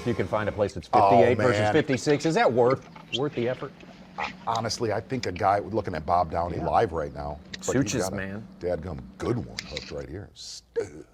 if you can find a place that's 58 versus 56. Is that worth the effort? Honestly, I think a guy looking at Bob Downey live right now. Suches, man. Dadgum good one hooked right here. Stud.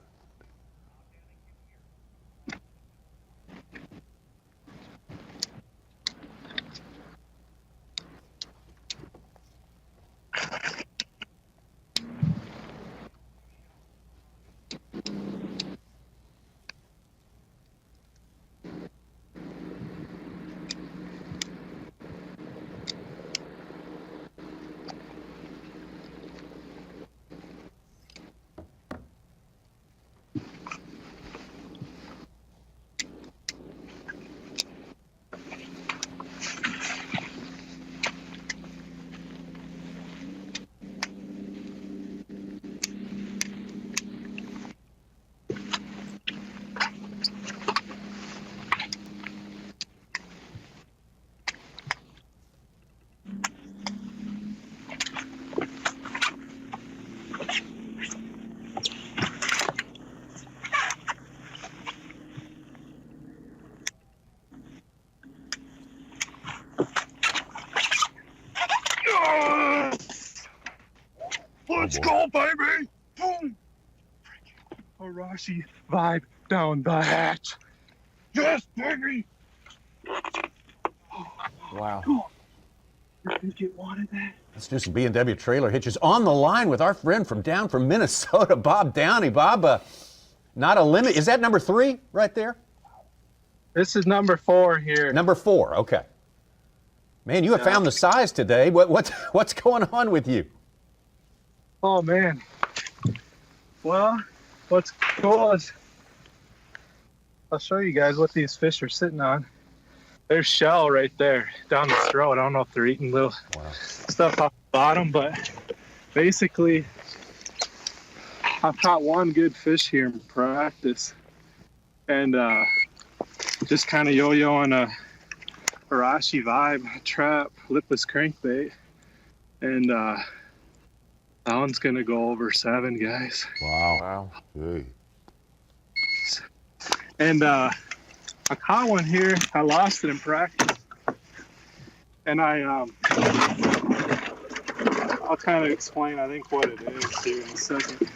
Let's go, baby! Boom! Arashi vibe down the hatch. Yes, baby! Wow. You think it wanted that? Let's do some B&W trailer hitches on the line with our friend from Minnesota, Bob Downey. Bob, not a limit. Is that number 3 right there? This is number 4 here. Number 4, okay. Man, you have found the size today. What's going on with you? Oh, man. Well, what's cool is I'll show you guys what these fish are sitting on. There's shell right there down the throat. I don't know if they're eating little stuff off the bottom, but basically I've caught one good fish here in practice and just kind of yo-yoing a Arashi vibe trap, lipless crankbait, and that one's gonna go over 7, guys. Wow. Hey. And I caught one here. I lost it in practice, and I'll kind of explain, I think, what it is here in a second.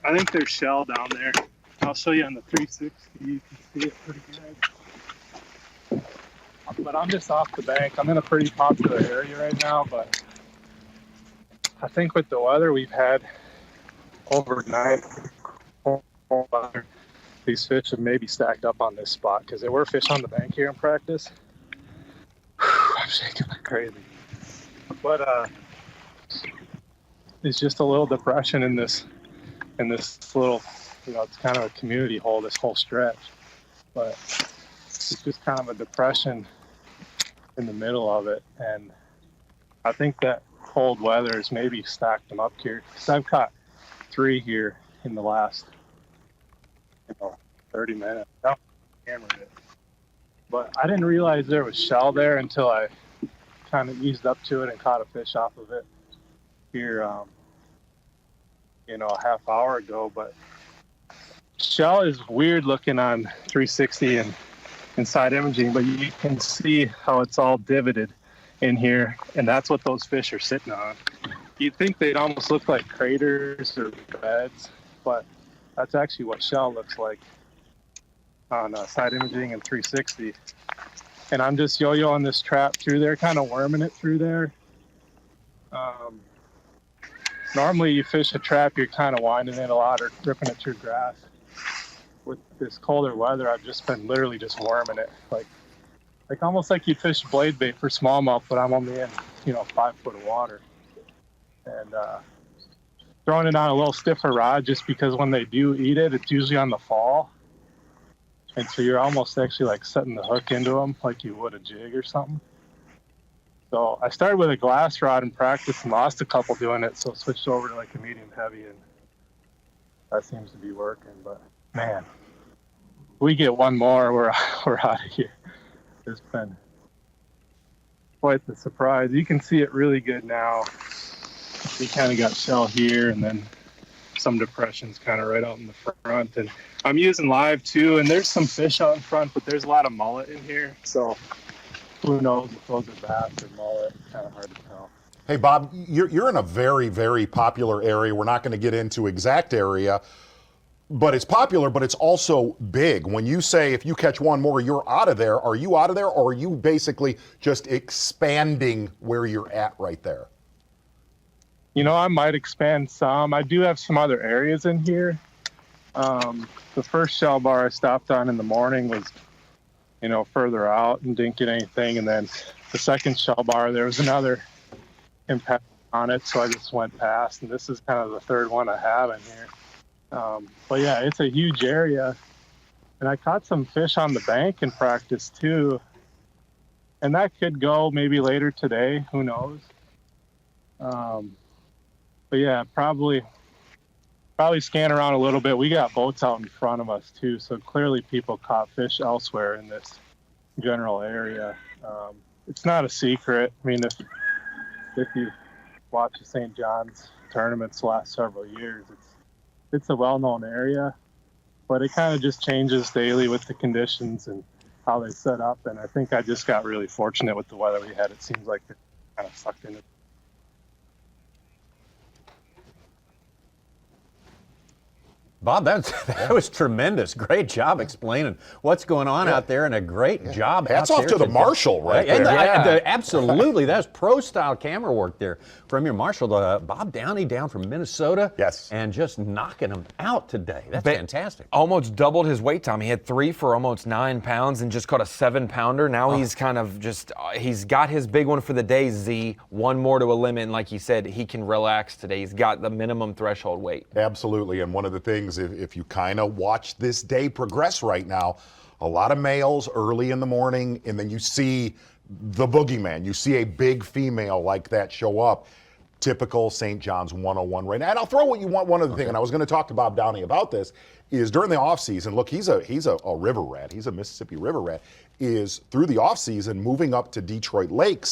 I think there's shell down there. I'll show you on the 360. You can see it pretty good. But I'm just off the bank. I'm in a pretty popular area right now, but I think with the weather we've had overnight, these fish have maybe stacked up on this spot because there were fish on the bank here in practice. I'm shaking like crazy. But it's just a little depression in this little, it's kind of a community hole, this whole stretch. But it's just kind of a depression in the middle of it. And I think that cold weather has maybe stacked them up here. Because I've caught 3 here in the last 30 minutes. I hammered it. But I didn't realize there was shell there until I kind of eased up to it and caught a fish off of it here, a half hour ago. But shell is weird looking on 360 and inside imaging, but you can see how it's all divoted in here, and that's what those fish are sitting on. You'd think they'd almost look like craters or beds, but that's actually what shell looks like on side imaging and 360. And I'm just yo-yoing this trap through there, kind of worming it through there. Normally you fish a trap, you're kind of winding it a lot or ripping it through grass. With this colder weather, I've just been literally just worming it, like almost like you fish blade bait for smallmouth, but I'm only in 5 foot of water, and throwing it on a little stiffer rod just because when they do eat it, it's usually on the fall, and so you're almost actually like setting the hook into them like you would a jig or something. So I started with a glass rod in practice and lost a couple doing it, so switched over to like a medium heavy, and that seems to be working. But man, we get one more, we're out of here. It's been quite the surprise. You can see it really good now. We kind of got shell here, and then some depressions kind of right out in the front. And I'm using live too, and there's some fish out in front, but there's a lot of mullet in here. So who knows if those are bass or mullet? It's kind of hard to tell. Hey, Bob, you're in a very, very popular area. We're not going to get into exact area, but it's popular, but it's also big. When you say if you catch one more, you're out of there, are you out of there, or are you basically just expanding where you're at right there? You know, I might expand some. I do have some other areas in here. The first shell bar I stopped on in the morning was, you know, further out and didn't get anything. And then the second shell bar, there was another impact on it, so I just went past. And this is kind of the third one I have in here. But yeah, it's a huge area. And I caught some fish on the bank in practice too. And that could go maybe later today. Who knows? But yeah, probably scan around a little bit. We got boats out in front of us too, so clearly people caught fish elsewhere in this general area. It's not a secret. I mean, if you watch the St. John's tournaments the last several years, it's a well-known area, but it kind of just changes daily with the conditions and how they set up. And I think I just got really fortunate with the weather we had. It seems like it kind of sucked into. Bob, that was tremendous. Great job explaining what's going on out there, and a great job Hats out off there to the today. Marshal right there. Absolutely. That's pro-style camera work there from your Marshal, Bob Downey down from Minnesota. Yes. And just knocking them out today. That's fantastic. Almost doubled his weight, Tom. He had 3 for almost 9 pounds and just caught a 7-pounder. Now he's kind of just, he's got his big one for the day, Z. One more to a limit, and like he said, he can relax today. He's got the minimum threshold weight. Absolutely, and one of the things, if you kind of watch this day progress right now, a lot of males early in the morning, and then you see the boogeyman. You see a big female like that show up. Typical St. John's 101 right now. And I'll throw what you want. One other thing, and I was going to talk to Bob Downey about this, is during the offseason, look, he's a river rat. He's a Mississippi river rat, is through the offseason moving up to Detroit Lakes